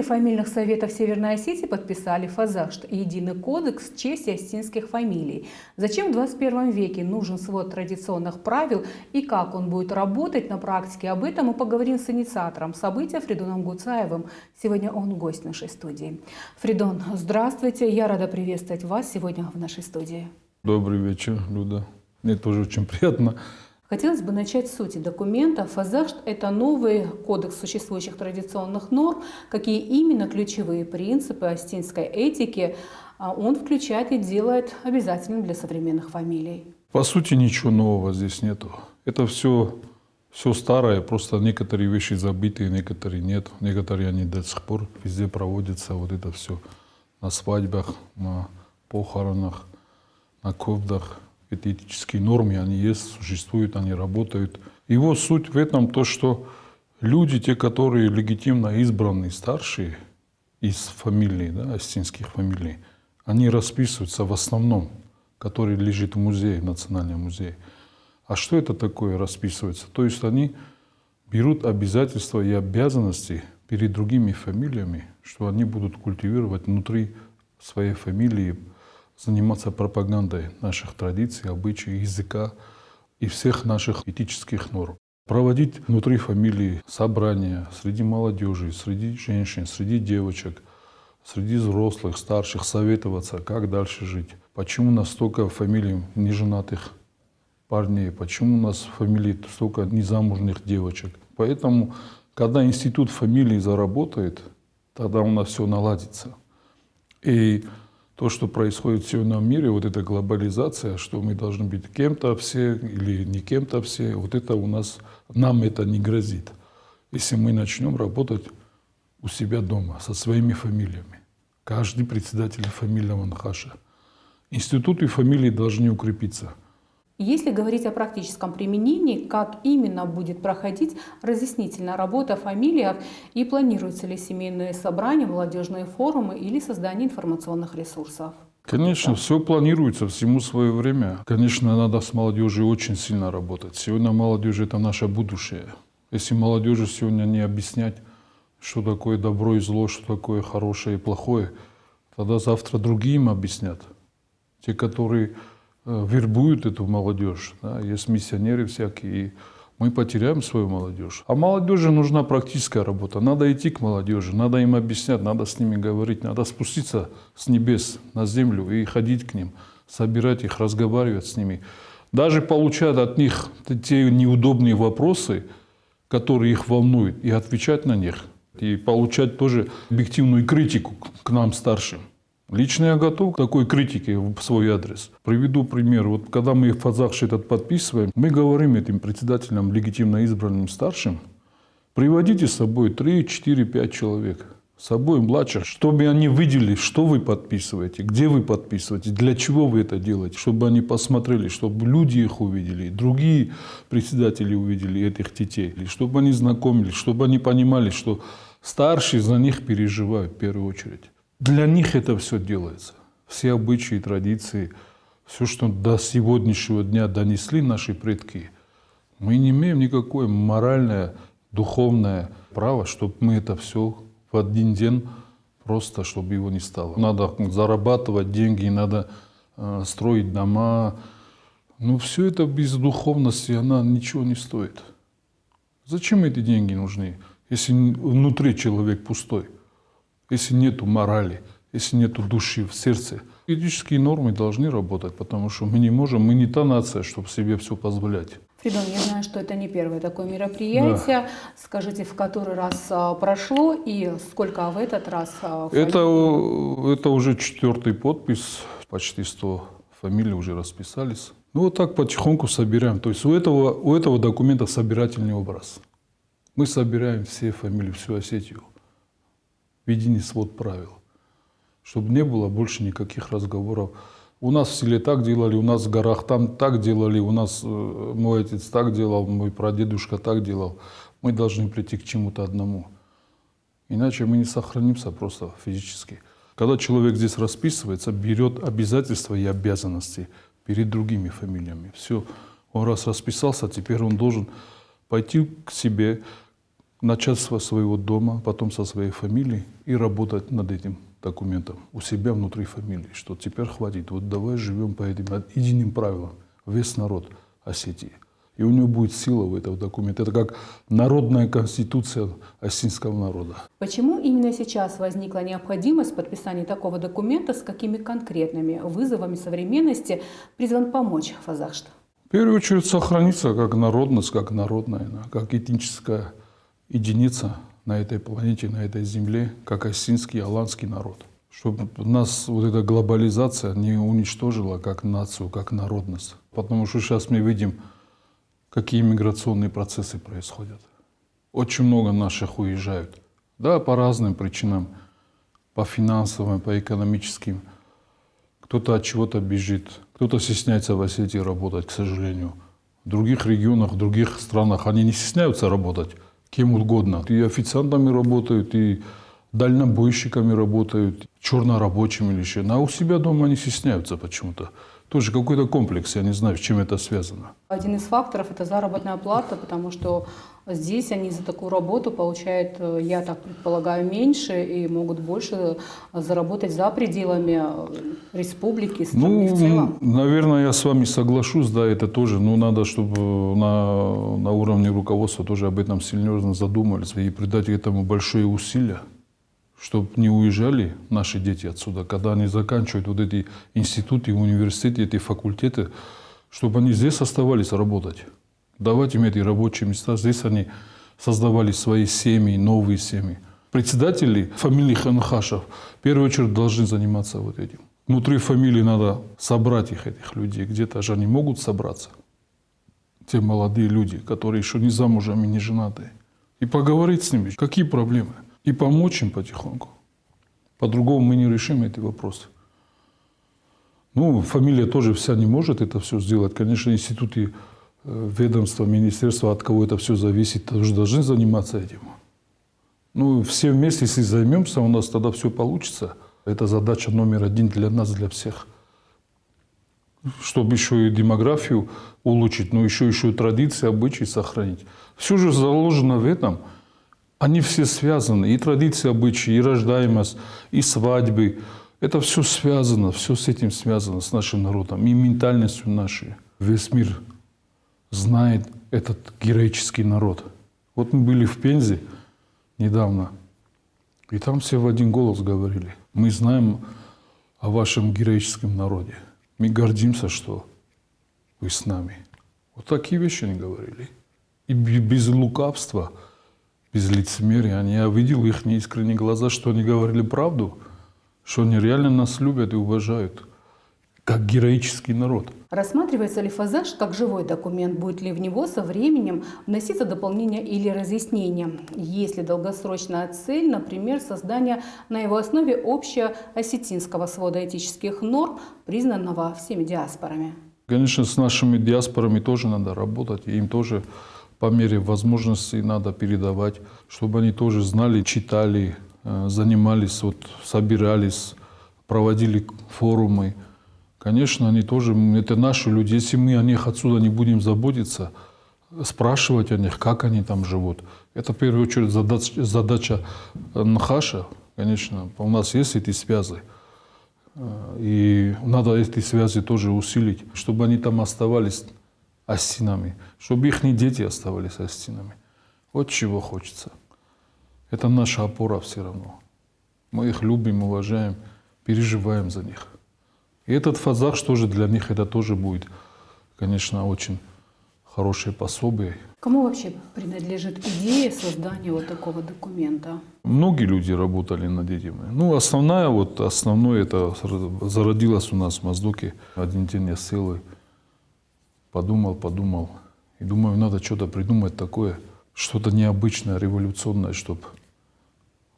фамильных советов Северной Осетии подписали Фазахшт – единый кодекс чести осетинских фамилий. Зачем в 21 веке нужен свод традиционных правил и как он будет работать на практике, об этом мы поговорим с инициатором события Фридоном Гуцаевым. Сегодня он гость нашей студии. Фридон, здравствуйте, я рада приветствовать вас сегодня в нашей студии. Добрый вечер, Люда. Мне тоже очень приятно. Хотелось бы начать с сути документа. Фазахшт – это новый кодекс существующих традиционных норм. Какие именно ключевые принципы осетинской этики он включает и делает обязательным для современных фамилий? По сути, ничего нового здесь нету. Это все старое, просто некоторые вещи забытые, некоторые нет. Некоторые они до сих пор везде проводятся. Вот это все на свадьбах, на похоронах, на ковдах. Эти этические нормы, они есть, существуют, они работают. Его суть в этом то, что люди, те, которые легитимно избранные, старшие из фамилий, да, осетинских фамилий, они расписываются в основном, который лежит в музее, в Национальном музее. А что это такое расписывается? То есть они берут обязательства и обязанности перед другими фамилиями, что они будут культивировать внутри своей фамилии, заниматься пропагандой наших традиций, обычаев, языка и всех наших этических норм. Проводить внутри фамилии собрания среди молодежи, среди женщин, среди девочек, среди взрослых, старших, советоваться, как дальше жить. Почему у нас столько фамилий неженатых парней, почему у нас в фамилии столько незамужних девочек. Поэтому, когда институт фамилии заработает, тогда у нас все наладится. И то, что происходит сегодня в мире, вот эта глобализация, что мы должны быть кем-то все или не кем-то все, вот это у нас, нам это не грозит. Если мы начнем работать у себя дома со своими фамилиями, каждый председатель фамильного нахаша, институты фамилии должны укрепиться. Если говорить о практическом применении, как именно будет проходить разъяснительная работа о фамилиях и планируются ли семейные собрания, молодежные форумы или создание информационных ресурсов? Конечно, все планируется, всему свое время. Конечно, надо с молодежью очень сильно работать. Сегодня молодежь – это наше будущее. Если молодежи сегодня не объяснять, что такое добро и зло, что такое хорошее и плохое, тогда завтра другие им объяснят. Те, которые вербуют эту молодежь. Да, есть миссионеры всякие, и мы потеряем свою молодежь. А молодежи нужна практическая работа. Надо идти к молодежи, надо им объяснять, надо с ними говорить, надо спуститься с небес на землю и ходить к ним, собирать их, разговаривать с ними. Даже получать от них те неудобные вопросы, которые их волнуют, и отвечать на них. И получать тоже объективную критику к нам, старшим. Лично я готов к такой критике в свой адрес. Приведу пример. Вот когда мы Фазахшт этот подписываем, мы говорим этим председателям, легитимно избранным старшим, приводите с собой 3, 4, 5 человек, с собой младших, чтобы они видели, что вы подписываете, где вы подписываете, для чего вы это делаете, чтобы они посмотрели, чтобы люди их увидели, другие председатели увидели этих детей, чтобы они знакомились, чтобы они понимали, что старшие за них переживают в первую очередь. Для них это все делается. Все обычаи, традиции, все, что до сегодняшнего дня донесли наши предки, мы не имеем никакое моральное, духовное право, чтобы мы это все в один день просто, чтобы его не стало. Надо зарабатывать деньги, надо строить дома. Но все это без духовности, она ничего не стоит. Зачем эти деньги нужны, если внутри человек пустой? Если нет морали, если нет души в сердце. Этические нормы должны работать, потому что мы не можем, мы не та нация, чтобы себе все позволять. Фридон, я знаю, что это не первое такое мероприятие. Да. Скажите, в который раз прошло и сколько в этот раз? Это уже 4-й подпись, почти 100 фамилий уже расписались. Ну вот так потихоньку собираем. То есть у этого документа собирательный образ. Мы собираем все фамилии, всю Осетию. Единый свод правил, чтобы не было больше никаких разговоров. У нас в селе так делали, у нас в горах там так делали, у нас мой отец так делал, мой прадедушка так делал. Мы должны прийти к чему-то одному. Иначе мы не сохранимся просто физически. Когда человек здесь расписывается, берет обязательства и обязанности перед другими фамилиями. Все, он раз расписался, теперь он должен пойти к себе, начать со своего дома, потом со своей фамилией и работать над этим документом у себя внутри фамилии, что теперь хватит, вот давай живем по этим единым правилам, весь народ Осетии. И у него будет сила в этом документе. Это как народная конституция осетинского народа. Почему именно сейчас возникла необходимость подписания такого документа, с какими конкретными вызовами современности призван помочь Фазахшт? В первую очередь сохраниться как народность, как народная, как этническая единица на этой планете, на этой земле, как осетинский, аланский народ. Чтобы нас вот эта глобализация не уничтожила как нацию, как народность. Потому что сейчас мы видим, какие миграционные процессы происходят. Очень много наших уезжают. Да, по разным причинам. По финансовым, по экономическим. Кто-то от чего-то бежит. Кто-то стесняется в Осетии работать, к сожалению. В других регионах, в других странах они не стесняются работать кем угодно. И официантами работают, и дальнобойщиками работают, чернорабочими или еще. А у себя дома они стесняются почему-то. Тоже какой-то комплекс, я не знаю, с чем это связано. Один из факторов – это заработная плата, потому что здесь они за такую работу получают, я так предполагаю, меньше и могут больше заработать за пределами республики, страны в целом. Наверное, я с вами соглашусь, да, это тоже, но надо, чтобы на уровне руководства тоже об этом серьезно задумались и придать этому большие усилия, чтобы не уезжали наши дети отсюда, когда они заканчивают вот эти институты, университеты, эти факультеты, чтобы они здесь оставались работать. Давать им эти рабочие места. Здесь они создавали свои семьи, новые семьи. Председатели фамилии Ханхашев в первую очередь должны заниматься вот этим. Внутри фамилии надо собрать этих людей. Где-то же они могут собраться. Те молодые люди, которые еще не замужем и не женатые. И поговорить с ними, какие проблемы. И помочь им потихоньку. По-другому мы не решим эти вопросы. Ну, фамилия тоже вся не может это все сделать. Конечно, институты, ведомства, министерства, от кого это все зависит, тоже должны заниматься этим. Ну, все вместе, если займемся, у нас тогда все получится. Это задача номер один для нас, для всех. Чтобы еще и демографию улучшить, но еще и традиции, обычаи сохранить. Все же заложено в этом. Они все связаны, и традиции, обычаи, и рождаемость, и свадьбы. Это все связано, все с этим связано, с нашим народом, и ментальностью нашей. Весь мир знает этот героический народ. Вот мы были в Пензе недавно, и там все в один голос говорили. Мы знаем о вашем героическом народе. Мы гордимся, что вы с нами. Вот такие вещи они говорили. И без лукавства, без лицемерия. Я видел их неискренние глаза, что они говорили правду, что они реально нас любят и уважают, как героический народ. Рассматривается ли Фазахшт как живой документ? Будет ли в него со временем вноситься дополнения или разъяснения? Есть ли долгосрочная цель, например, создание на его основе общеосетинского свода этических норм, признанного всеми диаспорами? Конечно, с нашими диаспорами тоже надо работать, и им тоже по мере возможностей надо передавать, чтобы они тоже знали, читали, занимались, вот, собирались, проводили форумы. Конечно, они тоже, это наши люди. Если мы о них отсюда не будем заботиться, спрашивать о них, как они там живут, это в первую очередь задача Нхаша. Конечно, у нас есть эти связи. И надо эти связи тоже усилить, чтобы они там оставались осетинами, чтобы их дети оставались осетинами. Вот чего хочется. Это наша опора все равно. Мы их любим, уважаем, переживаем за них. И этот Фазахшт тоже для них это тоже будет, конечно, очень хорошее пособие. Кому вообще принадлежит идея создания вот такого документа? Многие люди работали над этим. Ну, основное это зародилось у нас в Моздоке. Один день я сел и подумал. И думаю, надо что-то придумать такое, что-то необычное, революционное, чтобы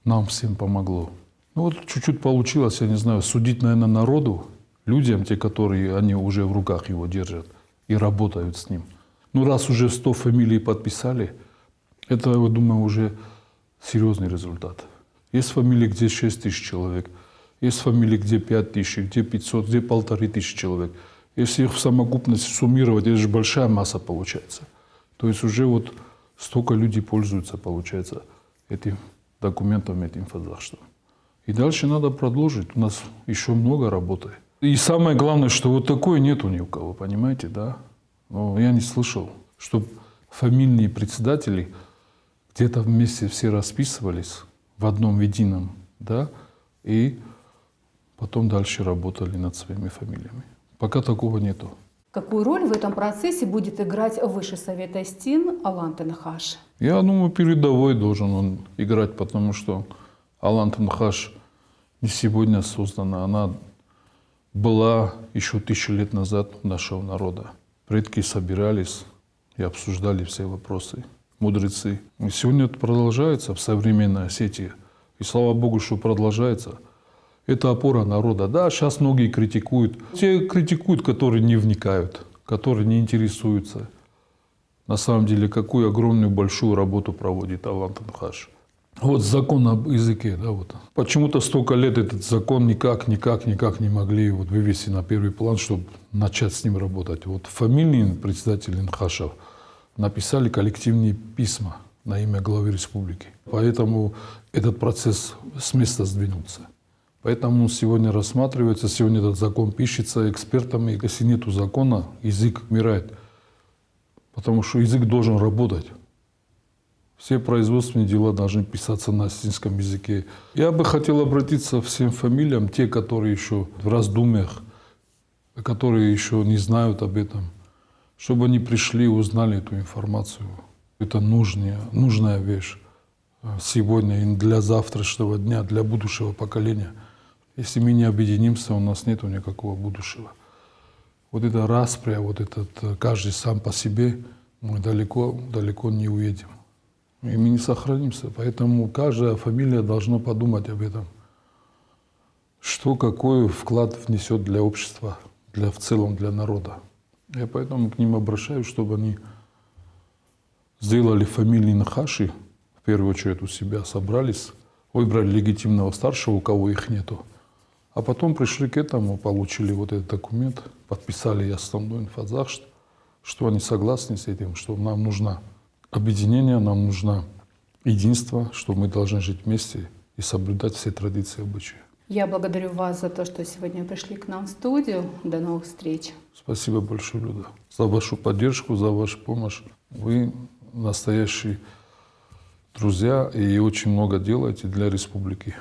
нам всем помогло. Ну вот чуть-чуть получилось, я не знаю, судить, наверное, народу, людям, те, которые они уже в руках его держат и работают с ним. Ну раз уже 100 фамилий подписали, это, я думаю, уже серьезный результат. Есть фамилии, где 6 тысяч человек, есть фамилии, где 5 тысяч, где 500, где 1500 человек. Если их в совокупности суммировать, это же большая масса получается. То есть уже вот столько людей пользуются, получается, этим документом, этим фазахштом. И дальше надо продолжить. У нас еще много работы. И самое главное, что вот такое нету ни у кого, понимаете, да? Но я не слышал, чтобы фамильные председатели где-то вместе все расписывались в одном едином, да, и потом дальше работали над своими фамилиями. Пока такого нету. Какую роль в этом процессе будет играть Высший совет Астин Алан Тенхаш? Я думаю, передовой должен он играть, потому что Алан Тенхаш не сегодня создана, она была еще 1000 лет назад у нашего народа. Предки собирались и обсуждали все вопросы, мудрецы. И сегодня это продолжается в современной Осетии. И слава Богу, что продолжается. Это опора народа. Да, сейчас многие критикуют. Те критикуют, которые не вникают, которые не интересуются. На самом деле, какую огромную, большую работу проводит Алан Тенхаш. Вот закон об языке. Да, вот. Почему-то столько лет этот закон никак не могли вот вывести на первый план, чтобы начать с ним работать. Вот фамильные председатели Тенхашев написали коллективные письма на имя главы республики. Поэтому этот процесс с места сдвинулся. Поэтому сегодня рассматривается, сегодня этот закон пишется экспертами. Если нет закона, язык умирает. Потому что язык должен работать. Все производственные дела должны писаться на осетинском языке. Я бы хотел обратиться к всем фамилиям, те, которые еще в раздумьях, которые еще не знают об этом, чтобы они пришли и узнали эту информацию. Это нужная вещь сегодня и для завтрашнего дня, для будущего поколения. Если мы не объединимся, у нас нет никакого будущего. Вот это распря, вот этот каждый сам по себе, мы далеко не уедем. И мы не сохранимся. Поэтому каждая фамилия должна подумать об этом. Что, какой вклад внесет для общества, в целом для народа. Я поэтому к ним обращаюсь, чтобы они сделали фамилии Нахаши, в первую очередь у себя собрались, выбрали легитимного старшего, у кого их нету, а потом пришли к этому, получили вот этот документ, подписали основной фазахшт, что они согласны с этим, что нам нужно объединение, нам нужно единство, что мы должны жить вместе и соблюдать все традиции и обычаи. Я благодарю вас за то, что сегодня пришли к нам в студию. До новых встреч. Спасибо большое, Люда, за вашу поддержку, за вашу помощь. Вы настоящие друзья и очень много делаете для республики.